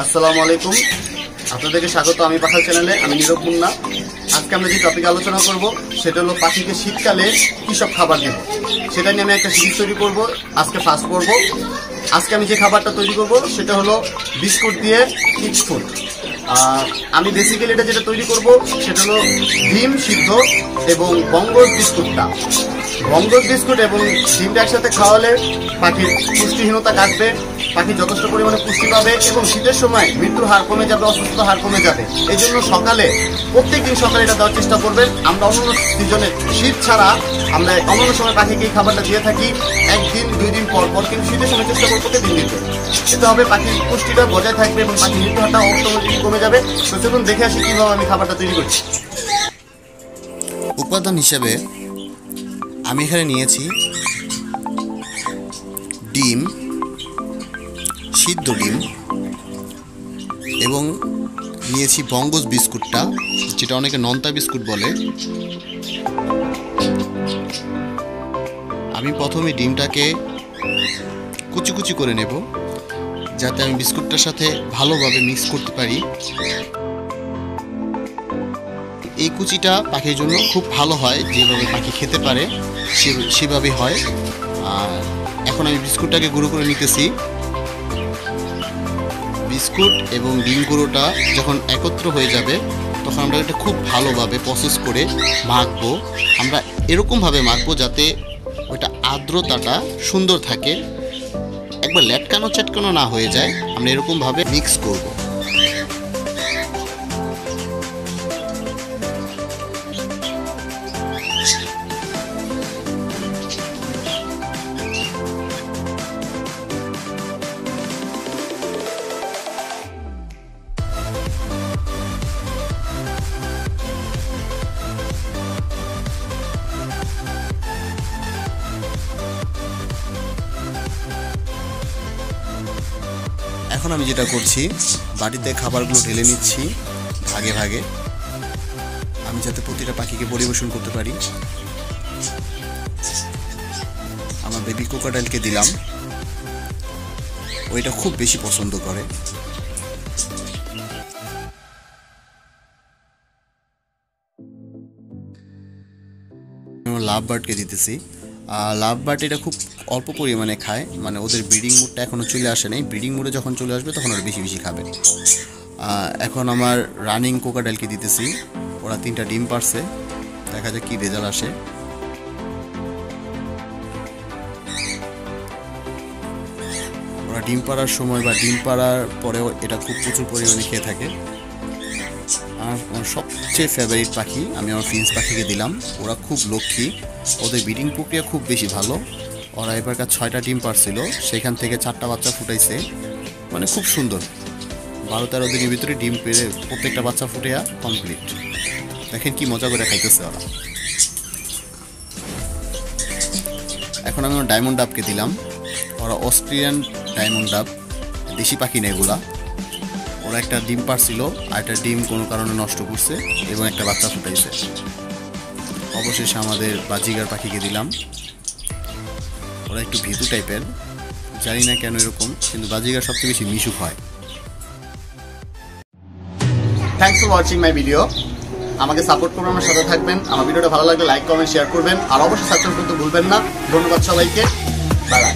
আসসালামু আলাইকুম, আপনাদেরকে স্বাগত। আমি পাখাল চ্যানেলে, আমি নীরব মুন্না। আজকে আমরা যে টপিক আলোচনা করব সেটা হলো পাখিকে শীতকালে কী সব খাবার দেব, সেটা নিয়ে আমি একটা সিরিজ তৈরি করব। আজকে ফার্স্ট করব। আজকে আমি যে খাবারটা তৈরি করব সেটা হলো বিস্কুট দিয়ে কিডস ফুড। আমি বেসিক্যালি এটা যেটা তৈরি করব সেটা হলো ডিম সিদ্ধ এবং বঙ্গজ বিস্কুটটা। বঙ্গজ বিস্কুট এবং ডিমটা একসাথে খাওয়ালে পাখির পুষ্টিহীনতা কাটবে, পাখি যথেষ্ট পরিমাণে পুষ্টি পাবে এবং শীতের সময় মৃত্যুর হার কমে যাবে, অসুস্থতার হার কমে যাবে। এই জন্য সকালে, প্রত্যেকদিন সকালে এটা দেওয়ার চেষ্টা করবেন। আমরা অন্যান্য সিজনে, শীত ছাড়া আমরা অন্যান্য সময় পাখিকে এই খাবারটা দিয়ে থাকি একদিন দুই দিন পর পর, কিন্তু শীতের সময় চেষ্টা করবো প্রতিদিন দিতে। এতে হবে পাখির পুষ্টিটা বজায় থাকবে এবং পাখির মৃত্যুর হারটা অটোমেটিক কমে যাবে। তো চলুন দেখে আসি কীভাবে আমি খাবারটা তৈরি করছি। উপাদান হিসেবে আমি এখানে নিয়েছি ডিম, সিদ্ধ ডিম, এবং নিয়েছি বঙ্গজ বিস্কুটটা, যেটা অনেকে নোনতা বিস্কুট বলে। আমি প্রথমে ডিমটাকে কুচি কুচি করে নেব, যাতে আমি বিস্কুটটার সাথে ভালোভাবে মিক্স করতে পারি। এই কুচিটা পাখির জন্য খুব ভালো হয়, যেভাবে পাখি খেতে পারে সেভাবে হয়। আর এখন আমি বিস্কুটটাকে গুঁড়ো করে নিতেছি। বিস্কুট এবং ডিম গুঁড়োটা যখন একত্র হয়ে যাবে তখন আমরা এটা খুব ভালোভাবে প্রসেস করে মাখবো। আমরা এরকমভাবে মাখবো যাতে ওইটা আর্দ্রতাটা সুন্দর থাকে, একবার ল্যাটকানো চ্যাটকানো না হয়ে যায়। আমরা এরকমভাবে মিক্স করব। এখন আমি যেটা করছি, বাটিতে খাবারগুলো ঢেলে নিচ্ছি ভাগে ভাগে, আমি যাতে প্রতিটা পাখিকে পরিবেশন করতে পারি। আমার বেবি কোকাটাইলকে দিলাম, ওইটা খুব বেশি পছন্দ করে। লাভ বার্ডকে দিতেছি। লাভ বার্ড এটা খুব অল্প পরিমাণে খায়, মানে ওদের ব্রিডিং মুডটা এখনও চলে আসে নাই। ব্রিডিং মুডে যখন চলে আসবে তখন ওরা বেশি বেশি খাবে। এখন আমার রানিং কোকাটাইলকে দিতেছি। ওরা 3টা ডিম পারছে, দেখা যাক কী রেজাল্ট আসে। ওরা ডিম পাড়ার সময় বা ডিম পাড়ার পরেও এটা খুব প্রচুর পরিমাণে খেয়ে থাকে। আর আমার সবচেয়ে ফেভারিট পাখি আমি আমার ফিন্স পাখিকে দিলাম। ওরা খুব লক্ষ্মী, ওদের ব্রিডিং প্রক্রিয়া খুব বেশি ভালো। ওরা এবারকার 6টা ডিম পারছিল, সেখান থেকে 4টা বাচ্চা ফুটাইছে, মানে খুব সুন্দর। 12-13 দিনের ভিতরে ডিম পেরে প্রত্যেকটা বাচ্চা ফুটে কমপ্লিট। দেখেন কি মজা করে খাইতেছে ওরা। এখন আমি আমার ডায়মন্ড ডাবকে দিলাম। ওরা অস্ট্রিয়ান ডায়মন্ড ডাব, দেশি পাখি না এগুলা। ওরা একটা ডিম পারছিল, আর একটা ডিম কোনো কারণে নষ্ট করছে এবং একটা বাচ্চা ফুটাইছে। অবশেষে আমাদের বাজিগার পাখিকে দিলাম। ওরা একটু ভীতু টাইপের, জানি না কেন এরকম, কিন্তু বাজিগার সবচেয়ে বেশি মিশুক হয়। Thanks for watching my video. আমাকে সাপোর্ট করবেন, আমার সাথে থাকবেন। আমার ভিডিওটা ভালো লাগলে লাইক, কমেন্ট, শেয়ার করবেন, আর অবশ্যই সাবস্ক্রাইব করতে ভুলবেন না। ধন্যবাদ সবাইকে, বাই বাই।